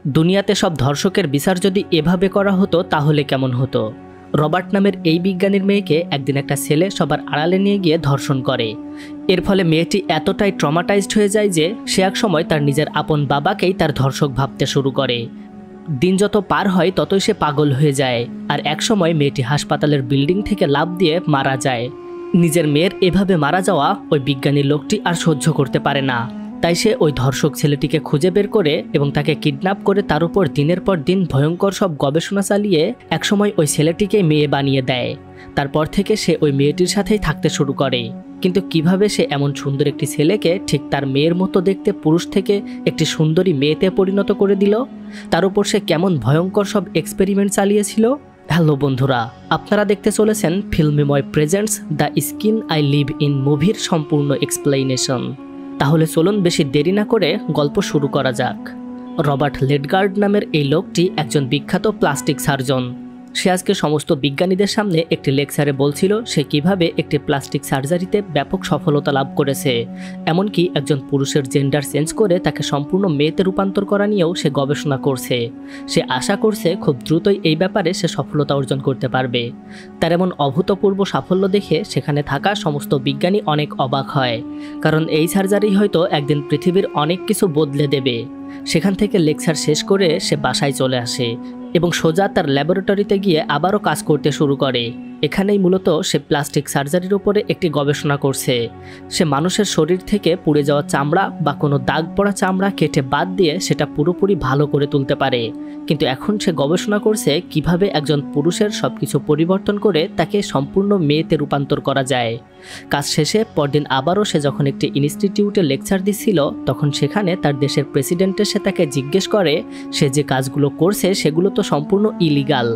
দুনিয়াতে সব ধর্ষকের বিচার যদি এভাবে করা হতো তাহলে কেমন হতো। রবার্ট নামের এই বিজ্ঞানীর মেয়েকে একদিন একটা ছেলে সবার আড়ালে নিয়ে গিয়ে ধর্ষণ করে। এর ফলে মেয়েটি এতটাই ট্রমাটাইজড হয়ে যায় যে সে এক সময় তার নিজের আপন বাবাকেই তার ধর্ষক ভাবতে শুরু করে। দিন যত পার হয় ততই সে পাগল হয়ে যায়, আর এক সময় মেয়েটি হাসপাতালের বিল্ডিং থেকে লাফ দিয়ে মারা যায়। নিজের মেয়ের এভাবে মারা যাওয়া ওই বিজ্ঞানী লোকটি আর সহ্য করতে পারে না, তাই সে ওই ধর্ষক ছেলেটিকে খুঁজে বের করে এবং তাকে কিডন্যাপ করে তার উপর দিনের পর দিন ভয়ঙ্কর সব গবেষণা চালিয়ে একসময় ওই ছেলেটিকে মেয়ে বানিয়ে দেয়। তারপর থেকে সে ওই মেয়েটির সাথেই থাকতে শুরু করে। কিন্তু কিভাবে সে এমন সুন্দর একটি ছেলেকে ঠিক তার মেয়ের মতো দেখতে পুরুষ থেকে একটি সুন্দরী মেয়েতে পরিণত করে দিল, তার উপর সে কেমন ভয়ঙ্কর সব এক্সপেরিমেন্ট চালিয়েছিল। হ্যালো বন্ধুরা, আপনারা দেখতে চলেছেন ফিল্মিময় presents the skin I live in মুভির সম্পূর্ণ এক্সপ্লেনেশন। তাহলে চলুন বেশি দেরি না করে গল্প শুরু করা যাক। রবার্ট লেডগার্ড নামের এই লোকটি একজন বিখ্যাত প্লাস্টিক সার্জন। সে আজকে সমস্ত বিজ্ঞানীদের সামনে একটি লেকচারে বলছিল সে কিভাবে একটি প্লাস্টিক সার্জারিতে ব্যাপক সফলতা লাভ করেছে। এমনকি একজন পুরুষের জেন্ডার চেঞ্জ করে তাকে সম্পূর্ণ মেয়েতে রূপান্তর করা নিয়েও সে গবেষণা করছে। সে আশা করছে খুব দ্রুতই এই ব্যাপারে সে সফলতা অর্জন করতে পারবে। তার এমন অভূতপূর্ব সাফল্য দেখে সেখানে থাকা সমস্ত বিজ্ঞানী অনেক অবাক হয়, কারণ এই সার্জারি হয়তো একদিন পৃথিবীর অনেক কিছু বদলে দেবে। সেখান থেকে লেকচার শেষ করে সে বাসায় চলে আসে এবং সোজা তার ল্যাবরেটরিতে গিয়ে আবারও কাজ করতে শুরু করে। এখানেই মূলত সে প্লাস্টিক সার্জারির উপরে একটি গবেষণা করছে। সে মানুষের শরীর থেকে পুড়ে যাওয়া চামড়া বা কোনো দাগ পড়া চামড়া কেটে বাদ দিয়ে সেটা পুরোপুরি ভালো করে তুলতে পারে। কিন্তু এখন সে গবেষণা করছে কিভাবে একজন পুরুষের সবকিছু পরিবর্তন করে তাকে সম্পূর্ণ মেয়েতে রূপান্তর করা যায়। কাজ শেষে পরদিন আবারও সে যখন একটি ইনস্টিটিউটে লেকচার দিচ্ছিল, তখন সেখানে তার দেশের প্রেসিডেন্টের সে তাকে জিজ্ঞেস করে সে যে কাজগুলো করছে সেগুলো তো সম্পূর্ণ ইলিগাল।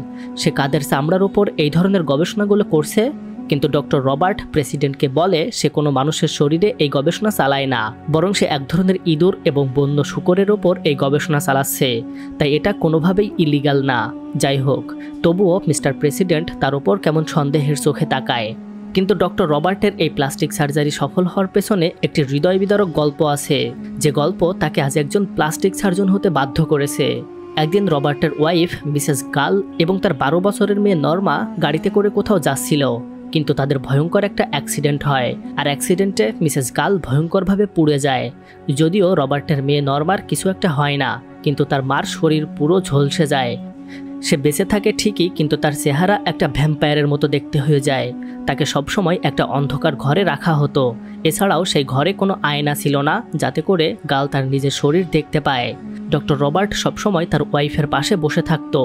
সে কাদের চামড়ার উপর এই ধরনের গবেষণাগুলো করছে। কিন্তু ডক্টর রবার্ট প্রেসিডেন্টকে বলে সে কোনো মানুষের শরীরে এই গবেষণা চালায় না, বরং সে এক ধরনের ইঁদুর এবং বন্য শূকরের ওপর এই গবেষণা চালাচ্ছে, তাই এটা কোনোভাবেই ইলিগাল না। যাই হোক, তবুও মিস্টার প্রেসিডেন্ট তার ওপর কেমন সন্দেহের চোখে তাকায়। কিন্তু ডক্টর রবার্টের এই প্লাস্টিক সার্জারি সফল হওয়ার পেছনে একটি হৃদয় বিদারক গল্প আছে, যে গল্প তাকে আজ একজন প্লাস্টিক সার্জন হতে বাধ্য করেছে। একদিন রবার্টের ওয়াইফ মিসেস গাল এবং তার 12 বছরের মেয়ে নর্মা গাড়িতে করে কোথাও যাচ্ছিল, কিন্তু তাদের ভয়ঙ্কর একটা অ্যাক্সিডেন্ট হয়, আর অ্যাক্সিডেন্টে মিসেস গাল ভয়ঙ্করভাবে পুড়ে যায়। যদিও রবার্টের মেয়ে নর্মার কিছু একটা হয় না, কিন্তু তার মার শরীর পুরো ঝলসে যায়। সে বেঁচে থাকে ঠিকই, কিন্তু তার চেহারা একটা ভ্যাম্পায়ারের মতো দেখতে হয়ে যায়। তাকে সবসময় একটা অন্ধকার ঘরে রাখা হতো। এছাড়াও সেই ঘরে কোনো আয়না ছিল না যাতে করে গাল তার নিজের শরীর দেখতে পায়। ডক্টর রবার্ট সবসময় তার ওয়াইফের পাশে বসে থাকতো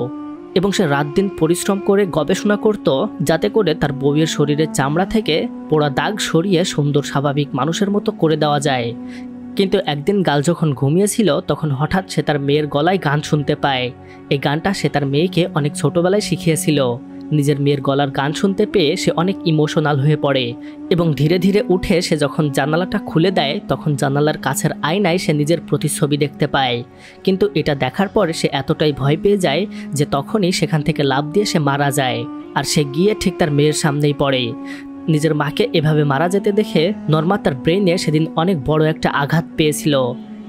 এবং সে রাত দিন পরিশ্রম করে গবেষণা করত যাতে করে তার বউয়ের শরীরের চামড়া থেকে পোড়া দাগ সরিয়ে সুন্দর স্বাভাবিক মানুষের মতো করে দেওয়া যায়। কিন্তু একদিন গাল যখন ঘুমিয়েছিল তখন হঠাৎ সে তার মেয়ের গলায় গান শুনতে পায়। এই গানটা সে তার মেয়েকে অনেক ছোটবেলায় শিখিয়েছিল। নিজের মেয়ের গলার গান শুনতে পেয়ে সে অনেক ইমোশনাল হয়ে পড়ে এবং ধীরে ধীরে উঠে সে যখন জানালাটা খুলে দেয় তখন জানালার কাছের আয়নায় সে নিজের প্রতিচ্ছবি দেখতে পায়। কিন্তু এটা দেখার পর সে এতটাই ভয় পেয়ে যায় যে তখনই সেখান থেকে লাফ দিয়ে সে মারা যায়, আর সে গিয়ে ঠিক তার মেয়ের সামনেই পড়ে। নিজের মাকে এভাবে মারা যেতে দেখে নর্মা তার ব্রেইনে সেদিন অনেক বড় একটা আঘাত পেয়েছিল।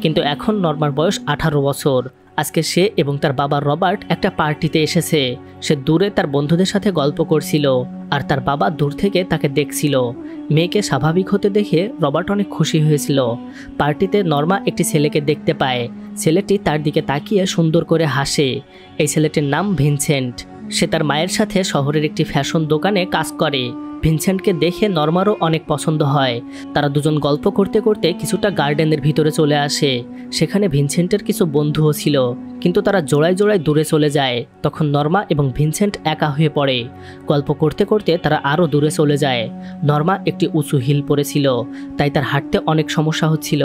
কিন্তু এখন নর্মার বয়স 18 বছর। আজকে সে এবং তার বাবা রবার্ট একটা পার্টিতে এসেছে। সে দূরে তার বন্ধুদের সাথে গল্প করছিল, আর তার বাবা দূর থেকে তাকে দেখছিল। মেয়েকে স্বাভাবিক হতে দেখে রবার্ট অনেক খুশি হয়েছিল। পার্টিতে নর্মা একটি ছেলেকে দেখতে পায়। ছেলেটি তার দিকে তাকিয়ে সুন্দর করে হাসে। এই ছেলেটির নাম ভিনসেন্ট। সে তার মায়ের সাথে শহরের একটি ফ্যাশন দোকানে কাজ করে। ভিনসেন্টকে দেখে নর্মারও অনেক পছন্দ হয়। তারা দুজন গল্প করতে করতে কিছুটা গার্ডেনের ভিতরে চলে আসে। সেখানে ভিনসেন্টের কিছু বন্ধুও ছিল, কিন্তু তারা জোড়ায় জোড়ায় দূরে চলে যায়। তখন নর্মা এবং ভিনসেন্ট একা হয়ে পড়ে। গল্প করতে করতে তারা আরও দূরে চলে যায়। নর্মা একটি উঁচু হিল পরেছিল, তাই তার হাঁটতে অনেক সমস্যা হচ্ছিল।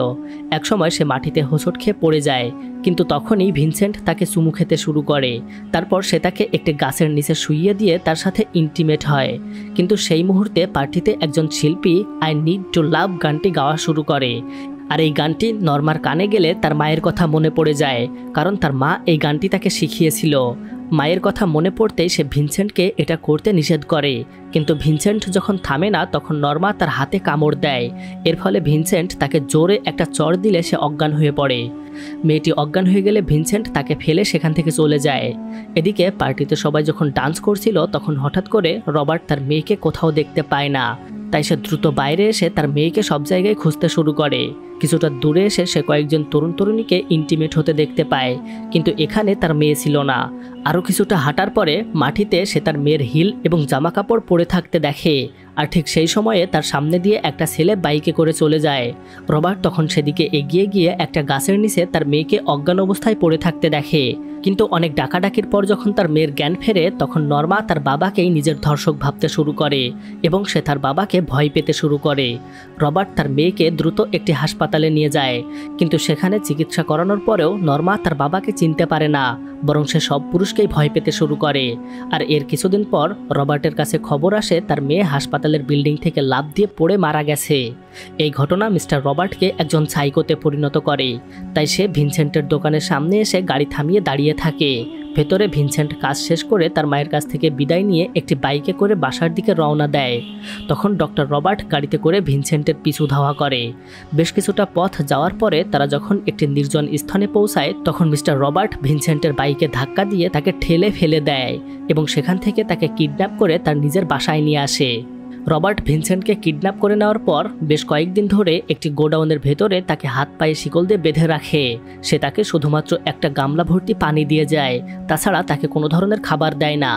একসময় সে মাটিতে হোঁচট খেয়ে পড়ে যায়, কিন্তু তখনই ভিনসেন্ট তাকে চুমু খেতে শুরু করে। তারপর সে তাকে একটি গাছের নিচে শুইয়ে দিয়ে তার সাথে ইন্টিমেট হয়। কিন্তু সেই মুহূর্তে পার্টিতে একজন শিল্পী আই নিড টু লাভ গানটি গাওয়া শুরু করে, আর এই গানটি নর্মার কানে গেলে তার মায়ের কথা মনে পড়ে যায়, কারণ তার মা এই গানটি তাকে শিখিয়েছিল। মায়ের কথা মনে পড়তেই সে ভিনসেন্টকে এটা করতে নিষেধ করে, কিন্তু ভিনসেন্ট যখন থামে না তখন নর্মা তার হাতে কামড় দেয়। এর ফলে ভিনসেন্ট তাকে জোরে একটা চড় দিলে সে অজ্ঞান হয়ে পড়ে। মেয়েটি অজ্ঞান হয়ে গেলে ভিনসেন্ট তাকে ফেলে সেখান থেকে চলে যায়। এদিকে পার্টিতে সবাই যখন ডান্স করছিল তখন হঠাৎ করে রবার্ট তার মেয়েকে কোথাও দেখতে পায় না। তাই সে দ্রুত বাইরে এসে তার মেয়েকে সব জায়গায় খুঁজতে শুরু করে। কিছুটা দূরে এসে সে কয়েকজন তরুণ তরুণীকে ইন্টিমেট হতে দেখতে পায়, কিন্তু এখানে তার মেয়ে ছিল না। আরও কিছুটা হাঁটার পরে মাটিতে সে তার মেয়ের হিল এবং জামা কাপড় পরে থাকতে দেখে, আর ঠিক সেই সময়ে তার সামনে দিয়ে একটা ছেলে বাইকে করে চলে যায়। রবার্ট তখন সেদিকে এগিয়ে গিয়ে একটা গাছের নিচে তার মেয়েকে অজ্ঞান অবস্থায় পড়ে থাকতে দেখে, কিন্তু অনেক ডাকাডাকির পর যখন তার মেয়ের জ্ঞান ফেরে তখন নর্মা তার বাবাকেই নিজের ধর্ষক ভাবতে শুরু করে এবং সে তার বাবাকে ভয় পেতে শুরু করে। রবার্ট তার মেয়েকে দ্রুত একটি হাসপাতালে নিয়ে যায়, কিন্তু সেখানে চিকিৎসা করানোর পরেও নর্মা তার বাবাকে চিনতে পারে না, বরং সে সব পুরুষকেই ভয় পেতে শুরু করে। আর এর কিছুদিন পর রবার্টের কাছে খবর আসে তার মেয়ে হাসপাতালের বিল্ডিং থেকে লাফ দিয়ে পড়ে মারা গেছে। এই ঘটনা মিস্টার রবার্টকে একজন সাইকোতে পরিণত করে। তাই সে ভিনসেন্টের দোকানের সামনে এসে গাড়ি থামিয়ে দাঁড়িয়ে থাকে। ভেতরে ভিনসেন্ট কাজ শেষ করে তার মায়ের কাছ থেকে বিদায় নিয়ে একটি বাইকে করে বাসার দিকে রওনা দেয়। তখন ডক্টর রবার্ট গাড়িতে করে ভিনসেন্টের পিছু ধাওয়া করে। বেশ কিছুটা পথ যাওয়ার পরে তারা যখন একটি নির্জন স্থানে পৌঁছায় তখন মিস্টার রবার্ট ভিনসেন্টের বাইকে ধাক্কা দিয়ে তাকে ঠেলে ফেলে দেয় এবং সেখান থেকে তাকে কিডন্যাপ করে তার নিজের বাসায় নিয়ে আসে। রবার্ট ভিনসেন্টকে কিডন্যাপ করে নেওয়ার পর বেশ কয়েকদিন ধরে একটি গোডাউনের ভেতরে তাকে হাত পায়ে শিকল দিয়ে বেঁধে রাখে। সে তাকে শুধুমাত্র একটা গামলা ভর্তি পানি দিয়ে যায়, তাছাড়া তাকে কোনো ধরনের খাবার দেয় না।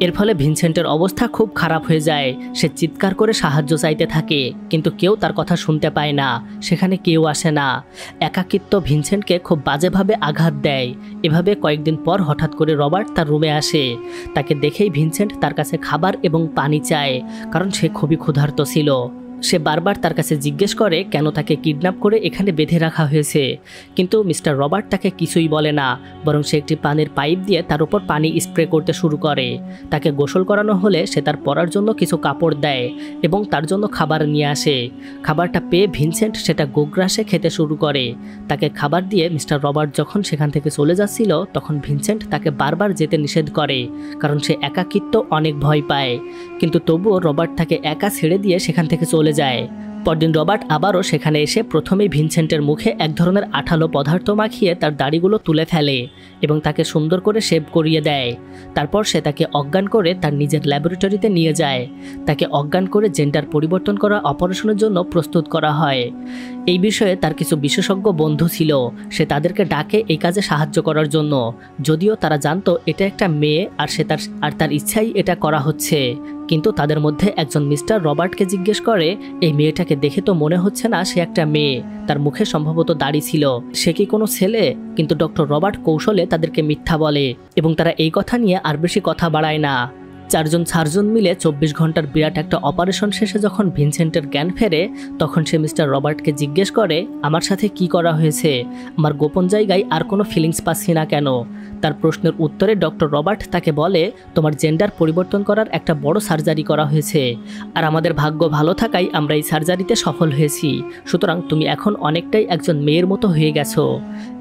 এর ফলে ভিনসেন্টের অবস্থা খুব খারাপ হয়ে যায়। সে চিৎকার করে সাহায্য চাইতে থাকে, কিন্তু কেউ তার কথা শুনতে পায় না। সেখানে কেউ আসে না। একাকিত্ব ভিনসেন্টকে খুব বাজেভাবে আঘাত দেয়। এভাবে কয়েকদিন পর হঠাৎ করে রবার্ট তার রুমে আসে। তাকে দেখেই ভিনসেন্ট তার কাছে খাবার এবং পানি চায়, কারণ সে খুবই ক্ষুধার্ত ছিল। সে বারবার তার কাছে জিজ্ঞেস করে কেন তাকে কিডন্যাপ করে এখানে বেঁধে রাখা হয়েছে, কিন্তু মিস্টার রবার্ট তাকে কিছুই বলে না, বরং সে একটি পানির পাইপ দিয়ে তার উপর পানি স্প্রে করতে শুরু করে। তাকে গোসল করানো হলে সে তার পরার জন্য কিছু কাপড় দেয় এবং তার জন্য খাবার নিয়ে আসে। খাবারটা পেয়ে ভিনসেন্ট সেটা গোগ্রাসে খেতে শুরু করে। তাকে খাবার দিয়ে মিস্টার রবার্ট যখন সেখান থেকে চলে যাচ্ছিল তখন ভিনসেন্ট তাকে বারবার যেতে নিষেধ করে, কারণ সে একাকিত্ব অনেক ভয় পায়। কিন্তু তবুও রবার্ট তাকে একা ছেড়ে দিয়ে সেখান থেকে চলে যায়। পরদিন রবার্ট আবারও সেখানে এসে প্রথমেই ভিনসেন্টের মুখে এক ধরনের আঠালো পদার্থ মাখিয়ে তার দাড়িগুলো তুলে ফেলে এবং তাকে সুন্দর করে শেভ করিয়ে দেয়। তারপর সে তাকে অজ্ঞান করে তার নিজের ল্যাবরেটরিতে নিয়ে যায়। তাকে অজ্ঞান করে জেন্ডার পরিবর্তন করা অপারেশনের জন্য প্রস্তুত করা হয়। এই বিষয়ে তার কিছু বিশেষজ্ঞ বন্ধু ছিল। সে তাদেরকে ডাকে এই কাজে সাহায্য করার জন্য, যদিও তারা জানতো এটা একটা মেয়ে আর তার ইচ্ছাই এটা করা হচ্ছে। কিন্তু তাদের মধ্যে একজন মিস্টার রবার্টকে জিজ্ঞেস করে, এই মেয়েটাকে দেখে তো মনে হচ্ছে না সে একটা মেয়ে, তার মুখে সম্ভবত দাড়ি ছিল, সে কি কোনো ছেলে? কিন্তু ডক্টর রবার্ট কৌশলে তাদেরকে মিথ্যা বলে এবং তারা এই কথা নিয়ে আর বেশি কথা বাড়ায় না। চারজন সার্জন মিলে 24 ঘন্টার বিরাট একটা অপারেশন শেষে যখন ভিনসেন্টের জ্ঞান ফেরে তখন সে মিস্টার রবার্টকে জিজ্ঞেস করে, আমার সাথে কি করা হয়েছে? আমার গোপন জায়গায় আর কোনো ফিলিংস পাচ্ছি না কেন? তার প্রশ্নের উত্তরে ডক্টর রবার্ট তাকে বলে, তোমার জেন্ডার পরিবর্তন করার একটা বড় সার্জারি করা হয়েছে, আর আমাদের ভাগ্য ভালো থাকায় আমরা এই সার্জারিতে সফল হয়েছি, সুতরাং তুমি এখন অনেকটাই একজন মেয়ের মতো হয়ে গেছো।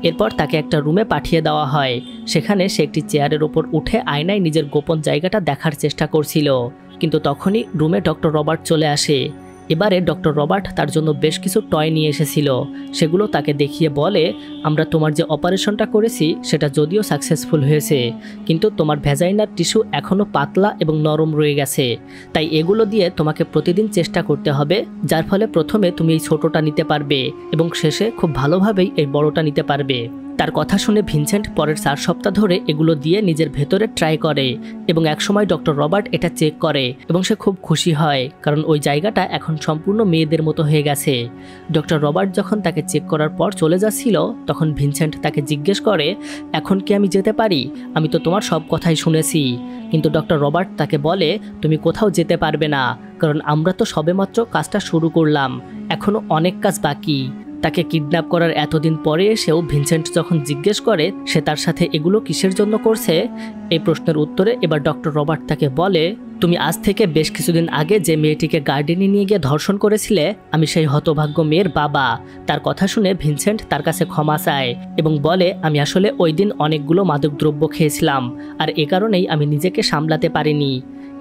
এরপর তাকে একটা রুমে পাঠিয়ে দেওয়া হয়। সেখানে সে একটি চেয়ারের ওপর উঠে আয়নায় নিজের গোপন জায়গাটা দেখার চেষ্টা করছিল, কিন্তু তখনই রুমে ডক্টর রবার্ট চলে আসে। এবারে ডক্টর রবার্ট তার জন্য বেশ কিছু টয় নিয়ে এসেছিল। সেগুলো তাকে দেখিয়ে বলে, আমরা তোমার যে অপারেশনটা করেছি সেটা যদিও সাকসেসফুল হয়েছে, কিন্তু তোমার ভ্যাজাইনার টিস্যু এখনও পাতলা এবং নরম রয়ে গেছে। তাই এগুলো দিয়ে তোমাকে প্রতিদিন চেষ্টা করতে হবে, যার ফলে প্রথমে তুমি এই ছোটোটা নিতে পারবে এবং শেষে খুব ভালোভাবেই এই বড়টা নিতে পারবে। তার কথা শুনে ভিনসেন্ট পরের 4 সপ্তাহ ধরে এগুলো দিয়ে নিজের ভেতরে ট্রাই করে এবং একসময় ডক্টর রবার্ট এটা চেক করে এবং সে খুব খুশি হয়, কারণ ওই জায়গাটা এখন সম্পূর্ণ মেয়েদের মতো হয়ে গেছে। ডক্টর রবার্ট যখন তাকে চেক করার পর চলে যাচ্ছিল তখন ভিনসেন্ট তাকে জিজ্ঞেস করে, এখন কি আমি যেতে পারি? আমি তো তোমার সব কথাই শুনেছি। কিন্তু ডক্টর রবার্ট তাকে বলে, তুমি কোথাও যেতে পারবে না, কারণ আমরা তো সবেমাত্র কাজটা শুরু করলাম, এখনও অনেক কাজ বাকি। তাকে কিডন্যাপ করার এতদিন পরে এসেও ভিনসেন্ট যখন জিজ্ঞেস করে সে তার সাথে এগুলো কিসের জন্য করছে, এই প্রশ্নের উত্তরে এবার ডক্টর রবার্ট তাকে বলে, তুমি আজ থেকে বেশ কিছুদিন আগে যে মেয়েটিকে গার্ডেনে নিয়ে গিয়ে ধর্ষণ করেছিলে, আমি সেই হতভাগ্য মেয়ের বাবা। তার কথা শুনে ভিনসেন্ট তার কাছে ক্ষমা চায় এবং বলে, আমি আসলে ওই দিন অনেকগুলো মাদকদ্রব্য খেয়েছিলাম আর এ কারণেই আমি নিজেকে সামলাতে পারিনি।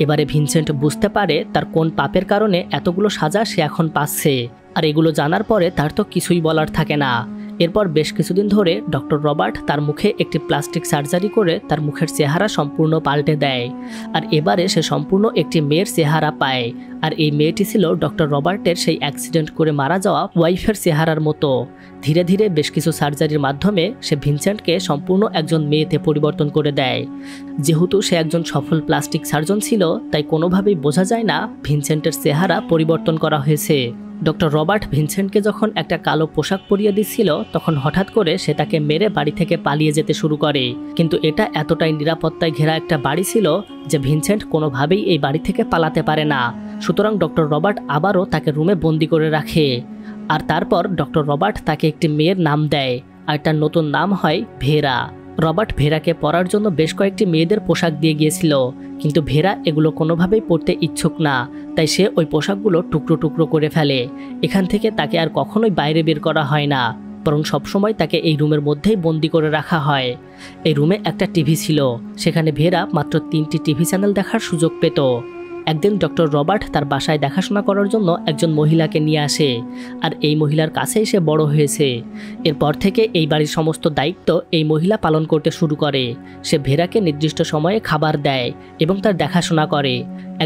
এবারে ভিনসেন্ট বুঝতে পারে তার কোন পাপের কারণে এতগুলো সাজা সে এখন পাচ্ছে, আর এগুলো জানার পরে তার তো কিছুই বলার থাকে না। এরপর বেশ কিছুদিন ধরে ডক্টর রবার্ট তার মুখে একটি প্লাস্টিক সার্জারি করে তার মুখের চেহারা সম্পূর্ণ পাল্টে দেয়, আর এবারে সে সম্পূর্ণ একটি মেয়ের চেহারা পায়। আর এই মেয়েটি ছিল ডক্টর রবার্টের সেই অ্যাক্সিডেন্ট করে মারা যাওয়া ওয়াইফের চেহারার মতো। ধীরে ধীরে বেশ কিছু সার্জারির মাধ্যমে সে ভিনসেন্টকে সম্পূর্ণ একজন মেয়েতে পরিবর্তন করে দেয়। যেহেতু সে একজন সফল প্লাস্টিক সার্জন ছিল, তাই কোনোভাবেই বোঝা যায় না ভিনসেন্টের চেহারা পরিবর্তন করা হয়েছে। ডক্টর রবার্ট ভিনসেন্টকে যখন একটা কালো পোশাক পরিয়ে দিচ্ছিল, তখন হঠাৎ করে সে তাকে মেরে বাড়ি থেকে পালিয়ে যেতে শুরু করে। কিন্তু এটা এতটাই নিরাপত্তায় ঘেরা একটা বাড়ি ছিল যে ভিনসেন্ট কোনোভাবেই এই বাড়ি থেকে পালাতে পারে না। সুতরাং ডক্টর রবার্ট আবারও তাকে রুমে বন্দি করে রাখে। আর তারপর ডক্টর রবার্ট তাকে একটি মেয়ের নাম দেয়, আর তার নতুন নাম হয় ভেরা। রবার্ট ভেরাকে পরার জন্য বেশ কয়েকটি মেয়েদের পোশাক দিয়ে গিয়েছিল, কিন্তু ভেরা এগুলো কোনোভাবেই পরতে ইচ্ছুক না, তাই সে ওই পোশাকগুলো টুকরো টুকরো করে ফেলে। এখান থেকে তাকে আর কখনোই বাইরে বের করা হয় না, বরং সবসময় তাকে এই রুমের মধ্যেই বন্দি করে রাখা হয়। এই রুমে একটা টিভি ছিল, সেখানে ভেরা মাত্র 3টি টিভি চ্যানেল দেখার সুযোগ পেত। একদিন ডক্টর রবার্ট তার বাসায় দেখাশোনা করার জন্য একজন মহিলাকে নিয়ে আসে, আর এই মহিলার কাছেই সে বড় হয়েছে। এরপর থেকে এই বাড়ির সমস্ত দায়িত্ব এই মহিলা পালন করতে শুরু করে। সে ভেরাকে নির্দিষ্ট সময়ে খাবার দেয় এবং তার দেখাশোনা করে।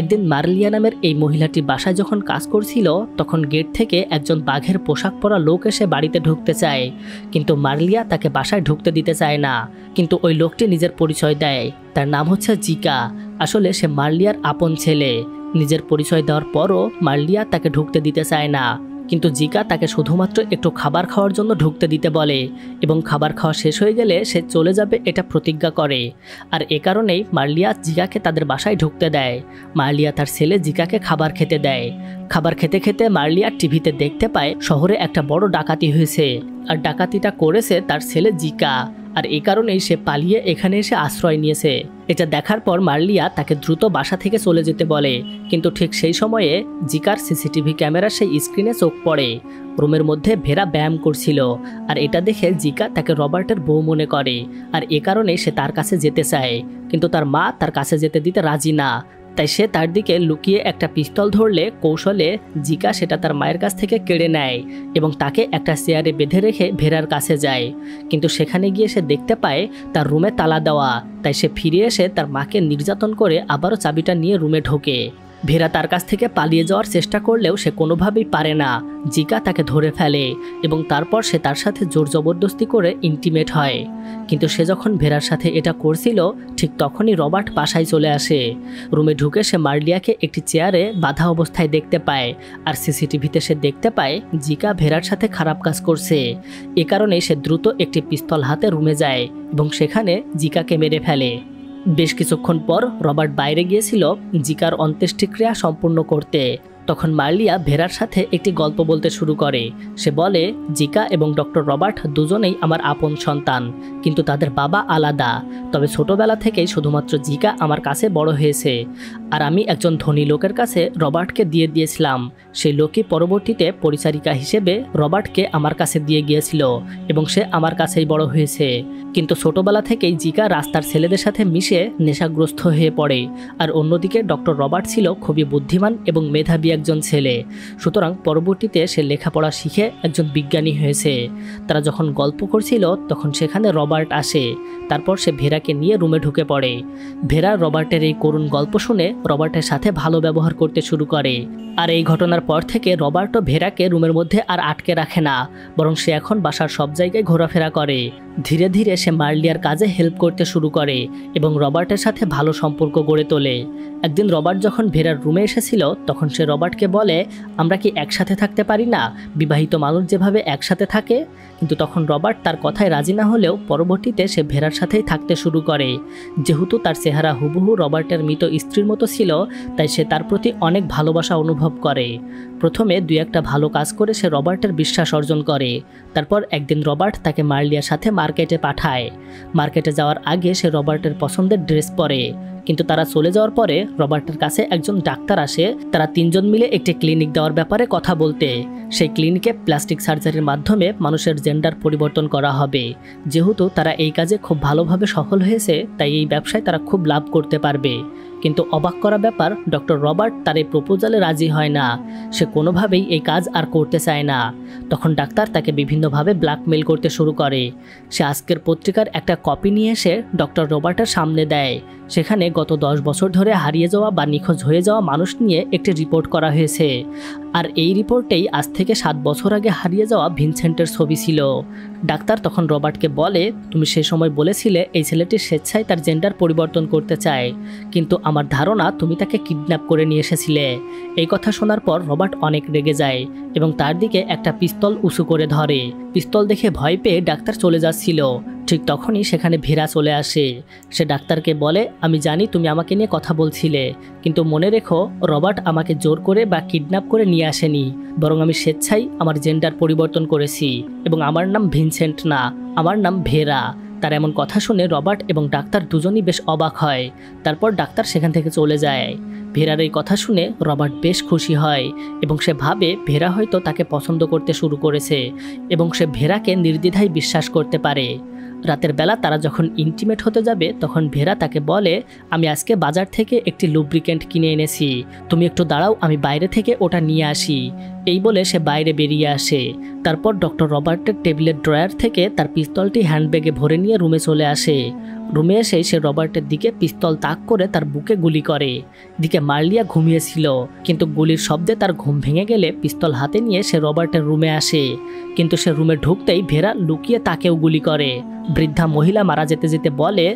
একদিন মার্লিয়া নামের এই মহিলাটি বাসায় যখন কাজ করছিল, তখন গেট থেকে একজন বাঘের পোশাক পরা লোক এসে বাড়িতে ঢুকতে চায়, কিন্তু মার্লিয়া তাকে বাসায় ঢুকতে দিতে চায় না। কিন্তু ওই লোকটি নিজের পরিচয় দেয়, তার নাম হচ্ছে জিকা। আসলে সে মার্লিয়ার আপন ছেলে। নিজের পরিচয় দেওয়ার পরও মার্লিয়া তাকে ঢুকতে দিতে চায় না, কিন্তু জিকা তাকে শুধুমাত্র একটু খাবার খাওয়ার জন্য ঢুকতে দিতে বলে এবং খাবার খাওয়া শেষ হয়ে গেলে সে চলে যাবে এটা প্রতিজ্ঞা করে। আর এ কারণেই মার্লিয়া জিকাকে তাদের বাসায় ঢুকতে দেয়। মার্লিয়া তার ছেলে জিকাকে খাবার খেতে দেয়। খাবার খেতে খেতে মার্লিয়া টিভিতে দেখতে পায় শহরে একটা বড় ডাকাতি হয়েছে, আর ডাকাতিটা করেছে তার ছেলে জিকা। আর এই কারণেই সে পালিয়ে এখানে এসে আশ্রয় নিয়েছে। এটা দেখার পর মার্লিয়া তাকে দ্রুত বাসা থেকে চলে যেতে বলে, কিন্তু ঠিক সেই সময়ে জিকার সিসিটিভি ক্যামেরার সেই স্ক্রিনে চোখ পড়ে। রুমের মধ্যে ভেরা ব্যায়াম করছিল, আর এটা দেখে জিকা তাকে রবার্টের বউ মনে করে, আর এ কারণে সে তার কাছে যেতে চায়, কিন্তু তার মা তার কাছে যেতে দিতে রাজি না। তাই সে তার দিকে লুকিয়ে একটা পিস্তল ধরলে কৌশলে জিকা সেটা তার মায়ের কাছ থেকে কেড়ে নেয় এবং তাকে একটা চেয়ারে বেঁধে রেখে ভেরার কাছে যায়। কিন্তু সেখানে গিয়ে সে দেখতে পায় তার রুমে তালা দেওয়া, তাই সে ফিরে এসে তার মাকে নির্যাতন করে আবারও চাবিটা নিয়ে রুমে ঢোকে। ভেরা তার কাছ থেকে পালিয়ে যাওয়ার চেষ্টা করলেও সে কোনোভাবেই পারে না। জিকা তাকে ধরে ফেলে এবং তারপর সে তার সাথে জোর জবরদস্তি করে ইন্টিমেট হয়। কিন্তু সে যখন ভেরার সাথে এটা করছিল, ঠিক তখনই রবার্ট বাসায় চলে আসে। রুমে ঢুকে সে মার্লিয়াকে একটি চেয়ারে বাঁধা অবস্থায় দেখতে পায়, আর সিসিটিভিতে সে দেখতে পায় জিকা ভেরার সাথে খারাপ কাজ করছে। এ কারণে সে দ্রুত একটি পিস্তল হাতে রুমে যায় এবং সেখানে জিকাকে মেরে ফেলে। বেশ কিছুক্ষণ পর রবার্ট বাইরে গিয়েছিল জিকার অন্ত্যেষ্টিক্রিয়া সম্পূর্ণ করতে। তখন মার্লিয়া ভেরার সাথে একটি গল্প বলতে শুরু করে। সে বলে, জিকা এবং ডক্টর রবার্ট দুজনেই আমার আপন সন্তান, কিন্তু তাদের বাবা আলাদা। তবে ছোটবেলা থেকেই শুধুমাত্র জিকা আমার কাছে বড় হয়েছে, আর আমি একজন ধনী লোকের কাছে রবার্টকে দিয়ে দিয়েছিলাম। সেই লোকই পরবর্তীতে পরিচারিকা হিসেবে রবার্টকে আমার কাছে দিয়ে গিয়েছিল এবং সে আমার কাছেই বড় হয়েছে। কিন্তু ছোটবেলা থেকেই জিকা রাস্তার ছেলেদের সাথে মিশে নেশাগ্রস্ত হয়ে পড়ে, আর অন্যদিকে ডক্টর রবার্ট ছিল খুবই বুদ্ধিমান এবং মেধাবী একজন ছেলে। সুতরাং পরবর্তীতে সে লেখাপড়া শিখে একজন বিজ্ঞানী হয়েছে। তারা যখন গল্প করছিল তখন সেখানে রবার্ট আসে। তারপর সে ভেরাকে নিয়ে রুমে ঢুকে পড়ে। ভেরা রবার্টের এই করুণ গল্প শুনে রবার্টের সাথে ভালো ব্যবহার করতে শুরু করে। আর এই ঘটনার পর থেকে রবার্টও ভেরাকে রুমের মধ্যে আর আটকে রাখে না, বরং সে এখন বাসার সব জায়গায় ঘোরাফেরা করে। ধীরে ধীরে সে মার্লিয়ার কাজে হেল্প করতে শুরু করে এবং রবার্টের সাথে ভালো সম্পর্ক গড়ে তোলে। একদিন রবার্ট যখন ভেরার রুমে এসেছিল, তখন সে রবার্টকে বলে, আমরা কি একসাথে থাকতে পারি না? বিবাহিত মানুষ যেভাবে একসাথে থাকে। কিন্তু তখন রবার্ট তার কথায় রাজি না হলেও পরবর্তীতে সে ভেরার সাথেই থাকতে শুরু করে। যেহেতু তার চেহারা হুবহু রবার্টের মৃত স্ত্রীর মতো ছিল, তাই সে তার প্রতি অনেক ভালোবাসা অনুভব করে। প্রথমে দুই একটা ভালো কাজ করে সে রবার্টের বিশ্বাস অর্জন করে। তারপর একদিন রবার্ট তাকে মার্লিয়ার সাথে মার্কেটে পাঠায়। মার্কেটে যাওয়ার আগে সে রবার্টের পছন্দের ড্রেস পরে, কিন্তু তারা চলে যাওয়ার পরে রবার্টের কাছে একজন ডাক্তার আসে। তারা তিনজন মিলে একটি ক্লিনিক দেওয়ার ব্যাপারে কথা বলতে। সেই ক্লিনিকে প্লাস্টিক সার্জারির মাধ্যমে মানুষের জেন্ডার পরিবর্তন করা হবে। যেহেতু তারা এই কাজে খুব ভালোভাবে সফল হয়েছে, তাই এই ব্যবসায় তারা খুব লাভ করতে পারবে। কিন্তু অবাক করা ব্যাপার, ডক্টর রবার্ট তার এই প্রপোজালে রাজি হয় না। সে কোনোভাবেই এই কাজ আর করতে চায় না। তখন ডাক্তার তাকে বিভিন্নভাবে ব্ল্যাকমেল করতে শুরু করে। সে আজকের পত্রিকার একটা কপি নিয়ে এসে ডক্টর রবার্টের সামনে দেয়। সেখানে গত 10 বছর ধরে হারিয়ে যাওয়া বা নিখোঁজ হয়ে যাওয়া মানুষ নিয়ে একটি রিপোর্ট করা হয়েছে। আর এই রিপোর্টেই আজ থেকে 7 বছর আগে হারিয়ে যাওয়া ভিনসেন্টের ছবি ছিল। ডাক্তার তখন রবার্টকে বলে, তুমি সে সময় বলেছিলে এই ছেলেটি স্বেচ্ছায় তার জেন্ডার পরিবর্তন করতে চায়, কিন্তু আমার ধারণা তুমি তাকে কিডন্যাপ করে নিয়ে এসেছিলে। এই কথা শোনার পর রবার্ট অনেক রেগে যায় এবং তার দিকে একটা পিস্তল উঁচু করে ধরে। পিস্তল দেখে ভয় পেয়ে ডাক্তার চলে যাচ্ছিল। ঠিক তখনই সেখানে ভেরা চলে আসে। সে ডাক্তারকে বলে, আমি জানি তুমি আমাকে নিয়ে কথা বলছিলে, কিন্তু মনে রেখো রবার্ট আমাকে জোর করে বা কিডন্যাপ করে নিয়ে আসেনি, বরং আমি স্বেচ্ছায় আমার জেন্ডার পরিবর্তন করেছি এবং আমার নাম ভিনসেন্ট না, আমার নাম ভেরা। তার এমন কথা শুনে রবার্ট এবং ডাক্তার দুজনই বেশ অবাক হয়। তারপর ডাক্তার সেখান থেকে চলে যায়। ভেরার এই কথা শুনে রবার্ট বেশ খুশি হয় এবং সে ভাবে ভেরা হয়তো তাকে পছন্দ করতে শুরু করেছে এবং সে ভেরাকে নির্দ্বিধায় বিশ্বাস করতে পারে। রাতের বেলা তারা যখন ইন্টিমেট হতে যাবে, তখন ভেরা তাকে বলে, আমি আজকে বাজার থেকে একটি লুব্রিকেন্ট কিনে এনেছি, তুমি একটু দাঁড়াও, আমি বাইরে থেকে ওটা নিয়ে আসি। এই বলে সে বাইরে বেরিয়ে আসে। তারপর ডক্টর রবার্টের টেবিলের ড্রয়ার থেকে তার পিস্তলটি হ্যান্ডব্যাগে ভরে নিয়ে রুমে চলে আসে। রুমে এসে সে রবার্টের দিকে পিস্তল তাক করে তার বুকে গুলি করে। দিকে মার্লিয়া ঘুমিয়েছিল, কিন্তু গুলির শব্দে তার ঘুম ভেঙে গেলে পিস্তল হাতে নিয়ে সে রবার্টের রুমে আসে। কিন্তু সে রুমে ঢুকতেই ভেরা লুকিয়ে তাকেও গুলি করে। বৃদ্ধা মহিলা মারা যেতে যেতে বলে,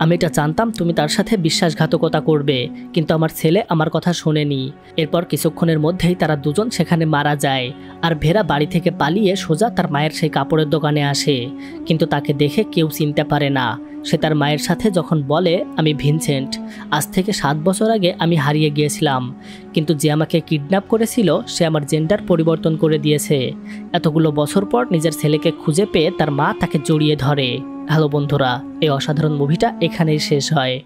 আমি এটা জানতাম তুমি তার সাথে বিশ্বাসঘাতকতা করবে, কিন্তু আমার ছেলে আমার কথা শোনেনি। এরপর কিছুক্ষণের মধ্যেই তারা দুজন সেখানে মারা যায়। আর ভেরা বাড়ি থেকে পালিয়ে সোজা তার মায়ের সেই কাপড়ের দোকানে আসে, কিন্তু তাকে দেখে কেউ চিনতে পারে না। সে তার মায়ের সাথে যখন বলে, আমি ভিনসেন্ট, আজ থেকে 7 বছর আগে আমি হারিয়ে গিয়েছিলাম, কিন্তু যে আমাকে কিডন্যাপ করেছিল সে আমার জেন্ডার পরিবর্তন করে দিয়েছে। এতগুলো বছর পর নিজের ছেলেকে খুঁজে পেয়ে তার মা তাকে জড়িয়ে ধরে। হ্যালো বন্ধুরা, এই অসাধারণ মুভিটা এখানেই শেষ হয়।